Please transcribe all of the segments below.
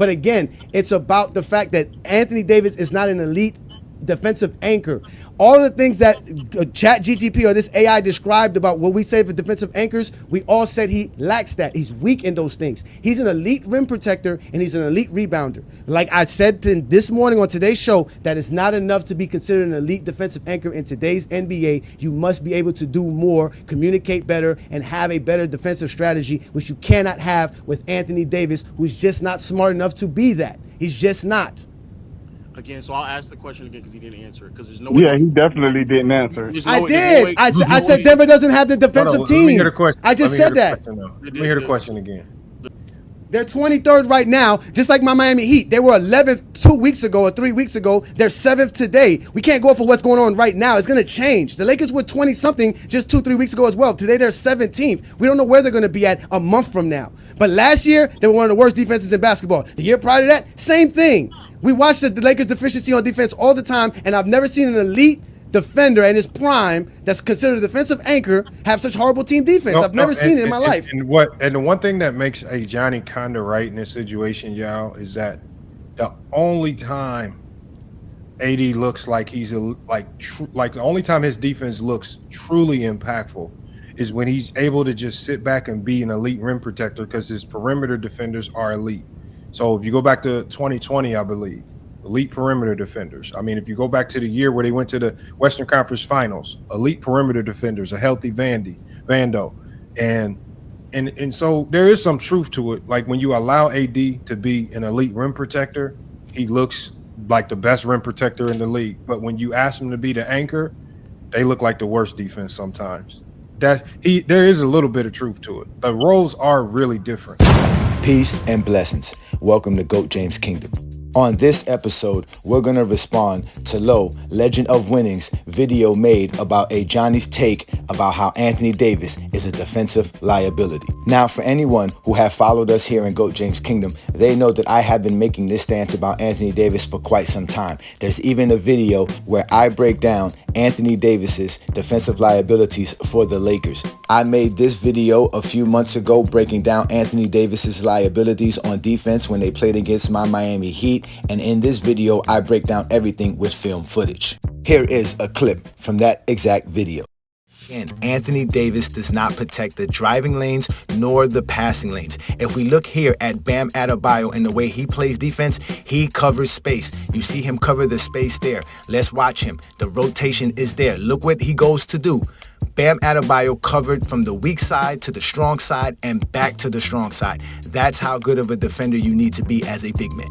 But again, it's about the fact that Anthony Davis is not an elite defensive anchor. All of the things that Chat GTP or this AI described about what we say for defensive anchors, we all said he lacks that. He's weak in those things. He's an elite rim protector and he's an elite rebounder. Like I said this morning on today's show, that is not enough to be considered an elite defensive anchor in today's NBA. You must be able to do more, communicate better, and have a better defensive strategy, which you cannot have with Anthony Davis, who's just not smart enough to be that. He's just not. Again, so I'll ask the question again because he didn't answer it. Because there's no way. Yeah, he definitely didn't answer. I did. I said Denver doesn't have the defensive team. Let me hear the question. I just said that. Let me hear the question again. They're 23rd right now, just like my Miami Heat. They were 11th 2 weeks ago or 3 weeks ago. They're 7th today. We can't go for what's going on right now. It's going to change. The Lakers were 20-something just 2-3 weeks ago as well. Today they're 17th. We don't know where they're going to be at a month from now. But last year, they were one of the worst defenses in basketball. The year prior to that, same thing. We watch the Lakers' deficiency on defense all the time, and I've never seen an elite defender in his prime that's considered a defensive anchor have such horrible team defense. I've never seen it in my life. And the one thing that makes Ajani kind of right in this situation, y'all, is that the only time AD looks like he's the only time his defense looks truly impactful is when he's able to just sit back and be an elite rim protector because his perimeter defenders are elite. So if you go back to 2020, I believe, elite perimeter defenders. I mean, if you go back to the year where they went to the Western Conference Finals, elite perimeter defenders, a healthy Vando. And so there is some truth to it. Like when you allow AD to be an elite rim protector, he looks like the best rim protector in the league. But when you ask him to be the anchor, they look like the worst defense sometimes. There is a little bit of truth to it. The roles are really different. Peace and blessings. Welcome to GOAT James Kingdom. On this episode, we're going to respond to Low, Legend of Winning's video made about Ajani's take about how Anthony Davis is a defensive liability. Now, for anyone who have followed us here in GOAT James Kingdom, they know that I have been making this stance about Anthony Davis for quite some time. There's even a video where I break down Anthony Davis's defensive liabilities for the Lakers. I made this video a few months ago breaking down Anthony Davis's liabilities on defense when they played against my Miami Heat. And in this video, I break down everything with film footage. Here is a clip from that exact video. And Anthony Davis does not protect the driving lanes nor the passing lanes. If we look here at Bam Adebayo and the way he plays defense, he covers space. You see him cover the space there. Let's watch him. The rotation is there. Look what he goes to do. Bam Adebayo covered from the weak side to the strong side and back to the strong side. That's how good of a defender you need to be as a big man.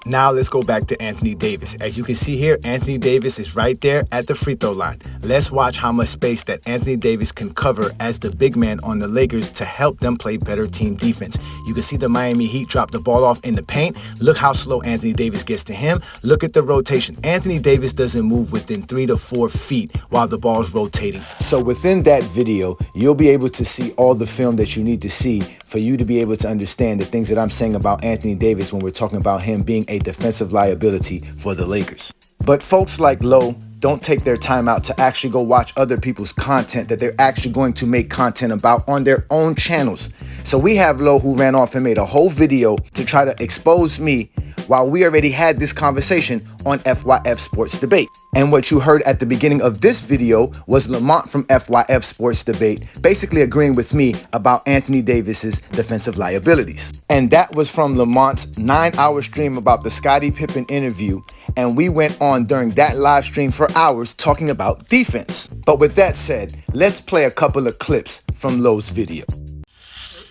Now let's go back to Anthony Davis. As you can see here, Anthony Davis is right there at the free throw line. Let's watch how much space that Anthony Davis can cover as the big man on the Lakers to help them play better team defense. You can see the Miami Heat drop the ball off in the paint. Look how slow Anthony Davis gets to him. Look at the rotation. Anthony Davis doesn't move within 3 to 4 feet while the ball's rotating. So within that video, you'll be able to see all the film that you need to see for you to be able to understand the things that I'm saying about Anthony Davis when we're talking about him being a defensive liability for the Lakers. But folks like Low don't take their time out to actually go watch other people's content that they're actually going to make content about on their own channels. So we have Low who ran off and made a whole video to try to expose me while we already had this conversation on FYF Sports Debate. And what you heard at the beginning of this video was Lamont from FYF Sports Debate basically agreeing with me about Anthony Davis's defensive liabilities. And that was from Lamont's 9-hour stream about the Scottie Pippen interview. And we went on during that live stream for hours talking about defense. But with that said, let's play a couple of clips from Low's video.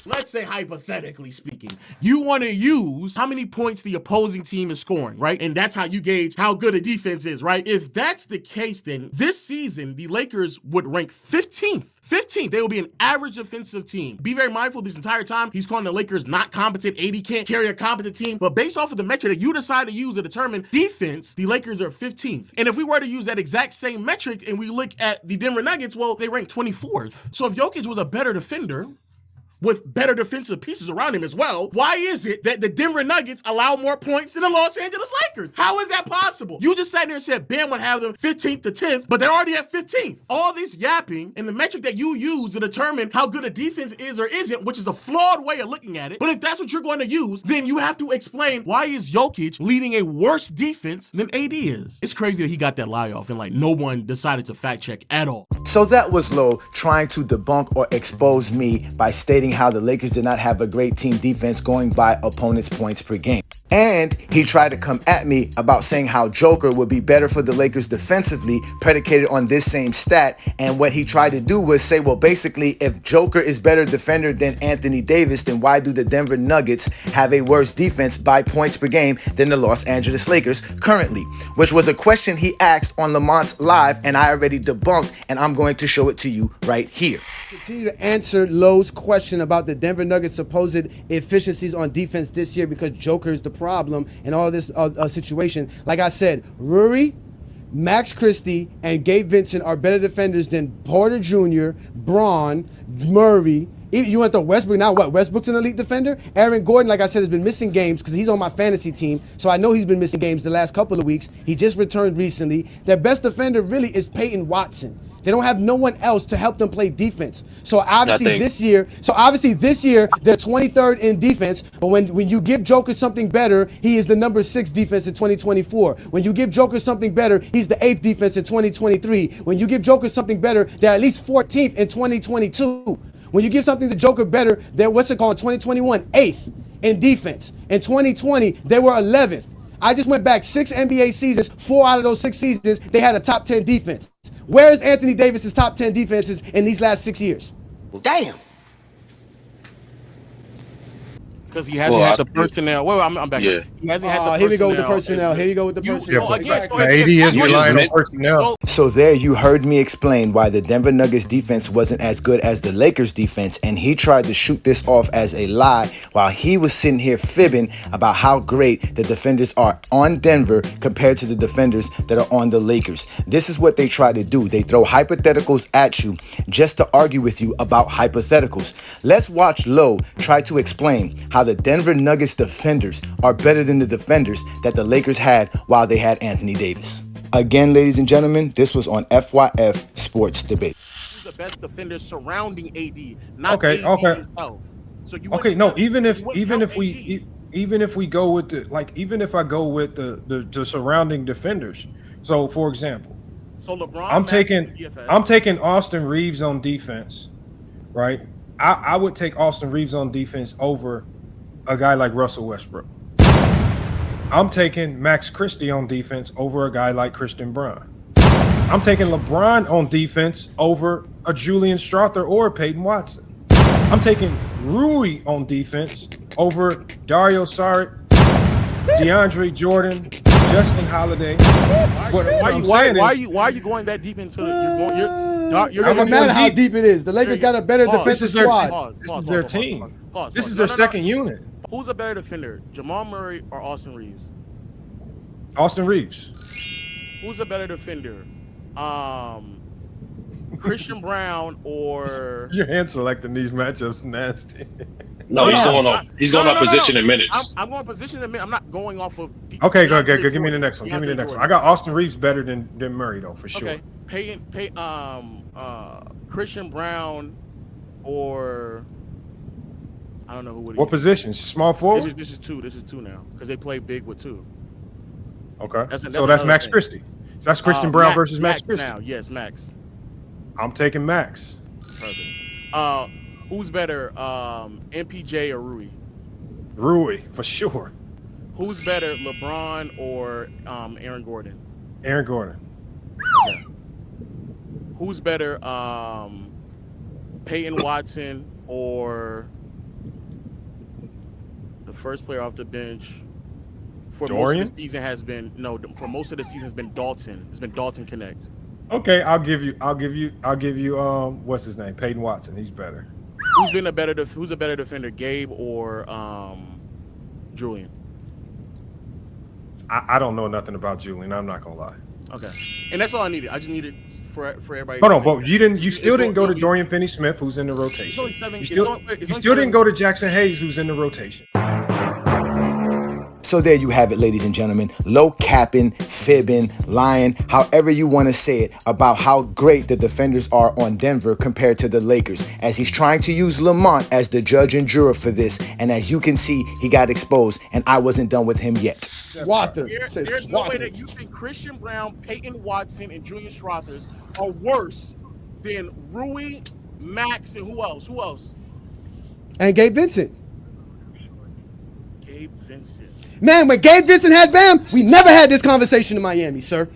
Let's say hypothetically speaking, you want to use how many points the opposing team is scoring, right? And that's how you gauge how good a defense is, right? If that's the case, then this season, the Lakers would rank 15th. 15th. They will be an average defensive team. Be very mindful this entire time. He's calling the Lakers not competent. AD can't carry a competent team. But based off of the metric that you decide to use to determine defense, the Lakers are 15th. And if we were to use that exact same metric and we look at the Denver Nuggets, well, they rank 24th. So if Jokic was a better defender, with better defensive pieces around him as well, why is it that the Denver Nuggets allow more points than the Los Angeles Lakers? How is that possible? You just sat there and said Bam would have them 15th to 10th, but they're already at 15th. All this yapping and the metric that you use to determine how good a defense is or isn't, which is a flawed way of looking at it. But if that's what you're going to use, then you have to explain why is Jokic leading a worse defense than AD is. It's crazy that he got that lie off and like no one decided to fact check at all. So that was Low trying to debunk or expose me by stating how the Lakers did not have a great team defense going by opponents' points per game. And he tried to come at me about saying how Joker would be better for the Lakers defensively, predicated on this same stat. And what he tried to do was say, well, basically, if Joker is better defender than Anthony Davis, then why do the Denver Nuggets have a worse defense by points per game than the Los Angeles Lakers currently? Which was a question he asked on Lamont's Live, and I already debunked, and I'm going to show it to you right here. Continue to answer Lowe's question about the Denver Nuggets' supposed efficiencies on defense this year because Joker is the problem and all this situation. Like I said, Rui, Max Christie, and Gabe Vincent are better defenders than Porter Jr., Braun, Murray. You went to Westbrook, now what? Westbrook's an elite defender? Aaron Gordon, like I said, has been missing games because he's on my fantasy team, so I know he's been missing games the last couple of weeks. He just returned recently. Their best defender really is Peyton Watson. They don't have no one else to help them play defense. So obviously this year, they're 23rd in defense. But when you give Joker something better, he is the number 6 defense in 2024. When you give Joker something better, he's the 8th defense in 2023. When you give Joker something better, they're at least 14th in 2022. When you give something to Joker better, they're 2021 8th in defense. In 2020, they were 11th. I just went back 6 NBA seasons. 4 out of those 6 seasons, they had a top 10 defense. Where is Anthony Davis's top 10 defenses in these last 6 years? Well, damn. Because he hasn't had the personnel. Well, I'm back. Yeah. He hasn't had the personnel. Here we go with the personnel. Here you go with the personnel. The AD is relying on personnel. So there you heard me explain why the Denver Nuggets defense wasn't as good as the Lakers defense, and he tried to shoot this off as a lie while he was sitting here fibbing about how great the defenders are on Denver compared to the defenders that are on the Lakers. This is what they try to do. They throw hypotheticals at you just to argue with you about hypotheticals. Let's watch Lowe try to explain how the Denver Nuggets defenders are better than the defenders that the Lakers had while they had Anthony Davis. Again, ladies and gentlemen, this was on FYF Sports Debate. Who's the best defender surrounding AD, not AD himself. So you even if we go with even if I go with the surrounding defenders. So for example, LeBron, I'm taking Austin Reeves on defense, right? I would take Austin Reeves on defense over a guy like Russell Westbrook. I'm taking Max Christie on defense over a guy like Christian Braun. I'm taking LeBron on defense over a Julian Strawther or Peyton Watson. I'm taking Rui on defense over Dario Saric, DeAndre Jordan, Justin Holiday. Why are you going that deep into it? It doesn't matter how deep it is. The Lakers got a better defensive squad. This is their team. This is their second unit. Who's a better defender, Jamal Murray or Austin Reeves? Austin Reeves. Who's a better defender, Christian Brown or? Your hand selecting these matchups nasty. No, he's going off position in minutes. I'm going position in minutes. I'm not going off of. Okay, go. Give me the next one. Give me the next one. I got Austin Reeves better than Murray though, for sure. Okay, Christian Brown or I don't know who would. What positions? Small forward. This is two now because they play big with 2. Okay, that's Max thing. Christie. So that's Christian Brown versus Max Christie. Now, yes, Max. I'm taking Max. Perfect. Who's better, MPJ or Rui? Rui, for sure. Who's better, LeBron or Aaron Gordon? Aaron Gordon. Okay. Who's better, Peyton Watson or the first player off the bench? For Dorian? most of the season has been Dalton. It's been Dalton Connect. Okay, I'll give you what's his name? Peyton Watson. He's better. Who's a better defender, Gabe or Julian? I don't know nothing about Julian. I'm not gonna lie. Okay, and that's all I needed. I just needed for everybody. Hold on, but you still didn't go to Dorian Finney-Smith, who's in the rotation. It's only seven. You still didn't go to Jackson Hayes, who's in the rotation. So there you have it, ladies and gentlemen. Low capping, fibbing, lying, however you want to say it, about how great the defenders are on Denver compared to the Lakers, as he's trying to use Lamont as the judge and juror for this. And as you can see, he got exposed, and I wasn't done with him yet. There's no way that you think Christian Brown, Peyton Watson, and Julius Schrothers are worse than Rui, Max, and who else? Who else? And Gabe Vincent. Gabe Vincent. Man, when Gabe Vincent had Bam, we never had this conversation in Miami, sir.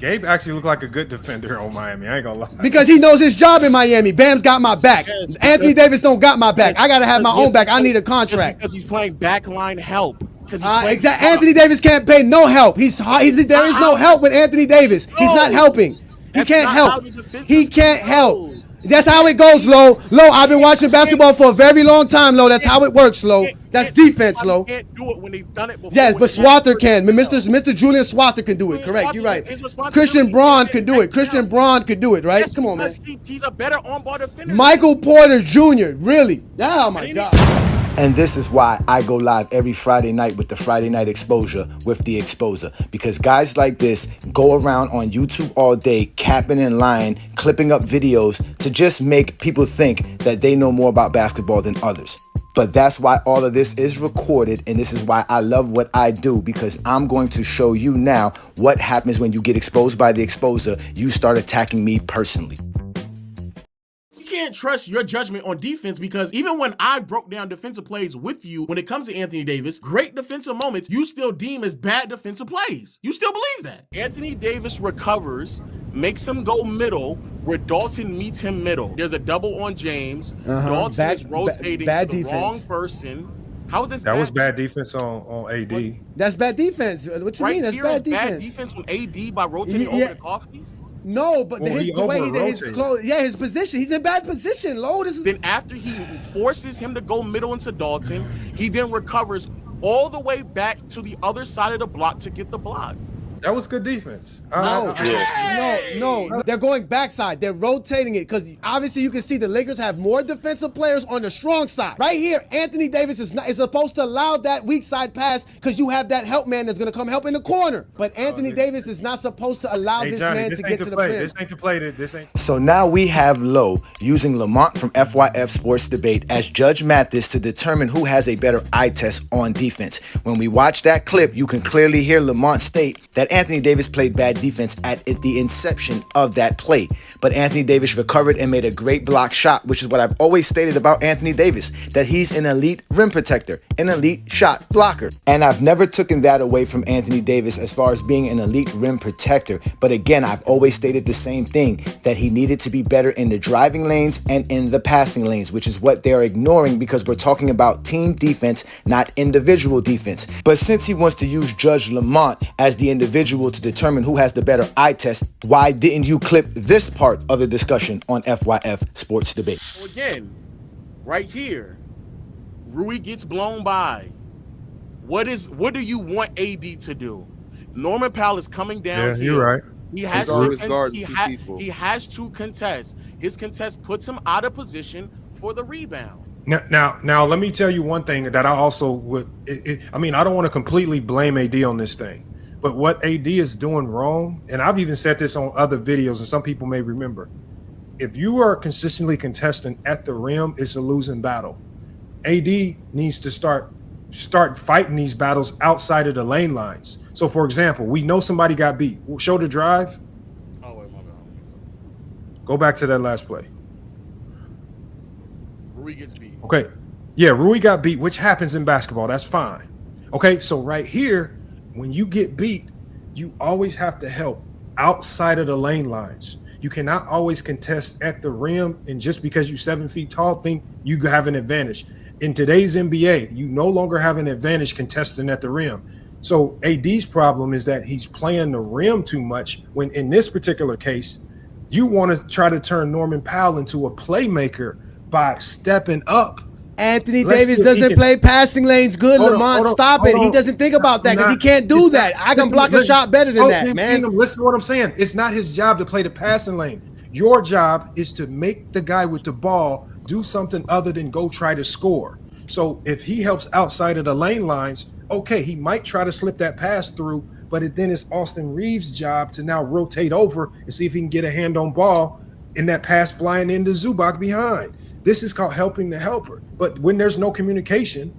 Gabe actually looked like a good defender on Miami. I ain't gonna lie. Because he knows his job in Miami. Bam's got my back. Yes, Anthony Davis don't got my back. I gotta have my own back. I need a contract. Because he's playing backline help. Exactly. Anthony Davis can't pay no help. There is no help with Anthony Davis. He's not helping. He can't help. He can't help. That's how it goes, Lo. I've been watching basketball for a very long time, Lo. That's how it works, Lo. That's defense, Lo. Can't do it when they've done it before. Yes, but Swather can. Mr. Julian Swather can do it. Correct. You're right. Christian Braun can do it. Christian Braun can do it, right? Come on, man. He's a better on-ball defender. Michael Porter Jr. Really? Oh, my God. And this is why I go live every Friday night with the Friday Night Exposure with TheExposer. Because guys like this go around on YouTube all day, capping and lying, clipping up videos to just make people think that they know more about basketball than others. But that's why all of this is recorded, and this is why I love what I do, because I'm going to show you now what happens when you get exposed by the Exposer. You start attacking me personally. Can't trust your judgment on defense, because even when I broke down defensive plays with you, when it comes to Anthony Davis, great defensive moments, you still deem as bad defensive plays. You still believe that. Anthony Davis recovers, makes him go middle, where Dalton meets him middle. There's a double on James. Dalton is rotating to the wrong person. How is this? That was bad defense on AD. That's bad defense. What you mean? That's bad defense. Bad defense on AD by rotating over the coffee. No, but the way he did his clothes, his position. He's in bad position, Lo. Then after he forces him to go middle into Dalton, he then recovers all the way back to the other side of the block to get the block. That was good defense. No. They're going backside. They're rotating it because obviously you can see the Lakers have more defensive players on the strong side. Right here, Anthony Davis is supposed to allow that weak side pass because you have that help man that's going to come help in the corner. But Anthony Davis is not supposed to allow this man to get to the rim. This ain't to play. This ain't. So now we have Lo using Lamont from FYF Sports Debate as Judge Mathis to determine who has a better eye test on defense. When we watch that clip, you can clearly hear Lamont state that Anthony Davis played bad defense at the inception of that play. But Anthony Davis recovered and made a great block shot, which is what I've always stated about Anthony Davis, that he's an elite rim protector, an elite shot blocker. And I've never taken that away from Anthony Davis as far as being an elite rim protector. But again, I've always stated the same thing, that he needed to be better in the driving lanes and in the passing lanes, which is what they're ignoring because we're talking about team defense, not individual defense. But since he wants to use Judge Lamont as the individual to determine who has the better eye test, why didn't you clip this part of the discussion on FYF Sports Debate? So again, right here, Rui gets blown by. What do you want AD to do? Norman Powell is coming down here. You're right. He has to contest. His contest puts him out of position for the rebound. Now, let me tell you one thing that I also would. I don't want to completely blame AD on this thing. But what AD is doing wrong, and I've even said this on other videos, and some people may remember, if you are consistently contesting at the rim, it's a losing battle. AD needs to start fighting these battles outside of the lane lines. So, for example, we know somebody got beat. Show the drive. Oh, wait, my bad. Go back to that last play. Rui gets beat. Okay. Yeah, Rui got beat, which happens in basketball. That's fine. Okay, so right here, when you get beat, you always have to help outside of the lane lines. You cannot always contest at the rim, and just because you're 7 feet tall, think you have an advantage. In today's NBA, you no longer have an advantage contesting at the rim. So AD's problem is that he's playing the rim too much, when in this particular case, you want to try to turn Norman Powell into a playmaker by stepping up Anthony Davis doesn't play passing lanes good, Lamont. Stop it. He doesn't think about that because he can't do that. I can block a shot better than that, man. Listen to what I'm saying. It's not his job to play the passing lane. Your job is to make the guy with the ball do something other than go try to score. So if he helps outside of the lane lines, okay, he might try to slip that pass through, but then it's Austin Reeves' job to now rotate over and see if he can get a hand on ball and that pass flying into Zubac behind. This is called helping the helper. But when there's no communication,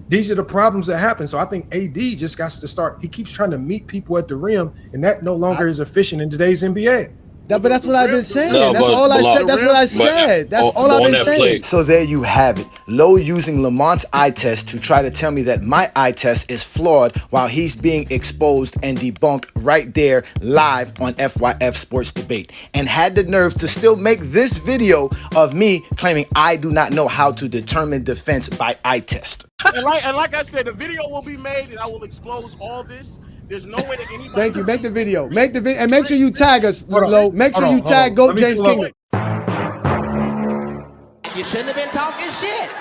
these are the problems that happen. So I think AD just got to start. He keeps trying to meet people at the rim, and that no longer is efficient in today's NBA. But that's what I've been saying. That's all I said. That's what I said. That's all I've been saying. So there you have it. Low using Lamont's eye test to try to tell me that my eye test is flawed while he's being exposed and debunked right there live on FYF Sports Debate. And had the nerve to still make this video of me claiming I do not know how to determine defense by eye test. And like I said, the video will be made and I will expose all this. There's no way that anybody. Thank you. Make the video. Make the video, and make sure you tag us, Lo. Make sure you tag Goat James Kingdom. You shouldn't have been talking shit.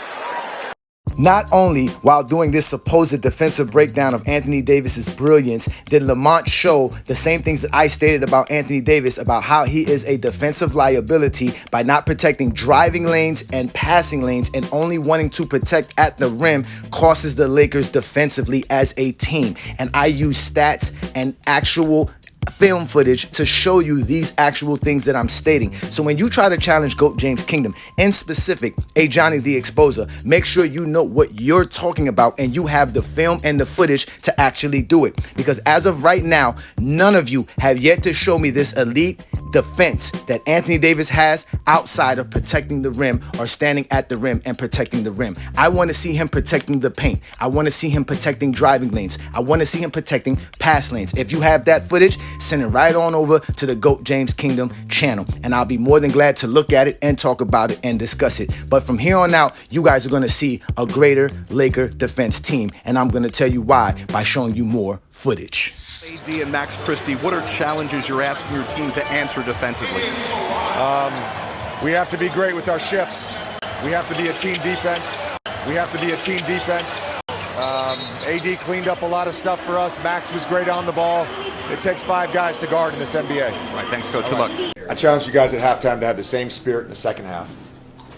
Not only while doing this supposed defensive breakdown of Anthony Davis's brilliance did Lamont show the same things that I stated about Anthony Davis about how he is a defensive liability by not protecting driving lanes and passing lanes and only wanting to protect at the rim causes the Lakers defensively as a team. And I use stats and actual film footage to show you these actual things that I'm stating. So when you try to challenge Goat James Kingdom, in specific, Ajani the Exposer, make sure you know what you're talking about and you have the film and the footage to actually do it. Because as of right now, none of you have yet to show me this elite defense that Anthony Davis has outside of protecting the rim or standing at the rim and protecting the rim. I want to see him protecting the paint. I want to see him protecting driving lanes. I want to see him protecting pass lanes. If you have that footage, send it right on over to the Goat James Kingdom channel, and I'll be more than glad to look at it and talk about it and discuss it. But from here on out, you guys are going to see a greater Laker defense team, and I'm going to tell you why by showing you more footage. AD and Max Christie, what are challenges you're asking your team to answer defensively? We have to be great with our shifts. We have to be a team defense. AD cleaned up a lot of stuff for us. Max was great on the ball. It takes 5 guys to guard in this NBA. All right, thanks, Coach. Good luck. I challenge you guys at halftime to have the same spirit in the second half,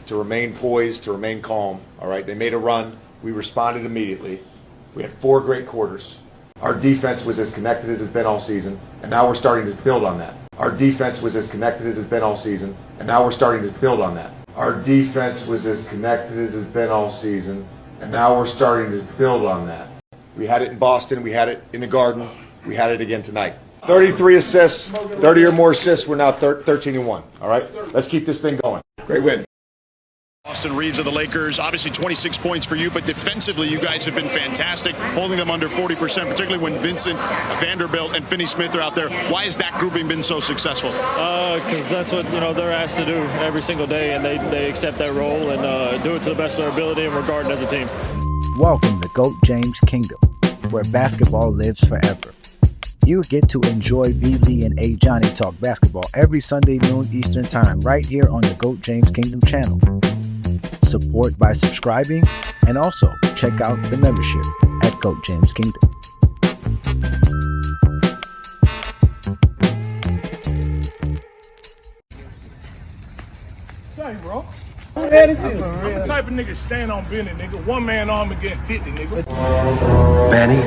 to remain poised, to remain calm. All right, they made a run. We responded immediately. We had 4 great quarters. Our defense was as connected as it's been all season, and now we're starting to build on that. Our defense was as connected as it's been all season, and now we're starting to build on that. Our defense was as connected as it's been all season, and now we're starting to build on that. We had it in Boston, we had it in the Garden, we had it again tonight. 33 assists, 30 or more assists, we're now 13-1, all right? Let's keep this thing going. Great win. Austin Reeves of the Lakers, obviously 26 points for you, but defensively you guys have been fantastic, holding them under 40%, particularly when Vincent, Vanderbilt, and Finney-Smith are out there. Why has that grouping been so successful? Because that's what they're asked to do every single day, and they accept that role and do it to the best of their ability, and we're guarding as a team. Welcome to Goat James Kingdom, where basketball lives forever. You get to enjoy B-Lee and Ajani talk basketball every Sunday noon Eastern Time right here on the Goat James Kingdom channel. Support by subscribing, and also check out the membership at Goat James Kingdom. Say, bro. Who that is? I'm the type of nigga stand on business, nigga. One man arm against 50, nigga. Benny,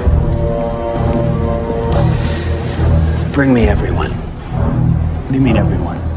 bring me everyone. What do you mean everyone?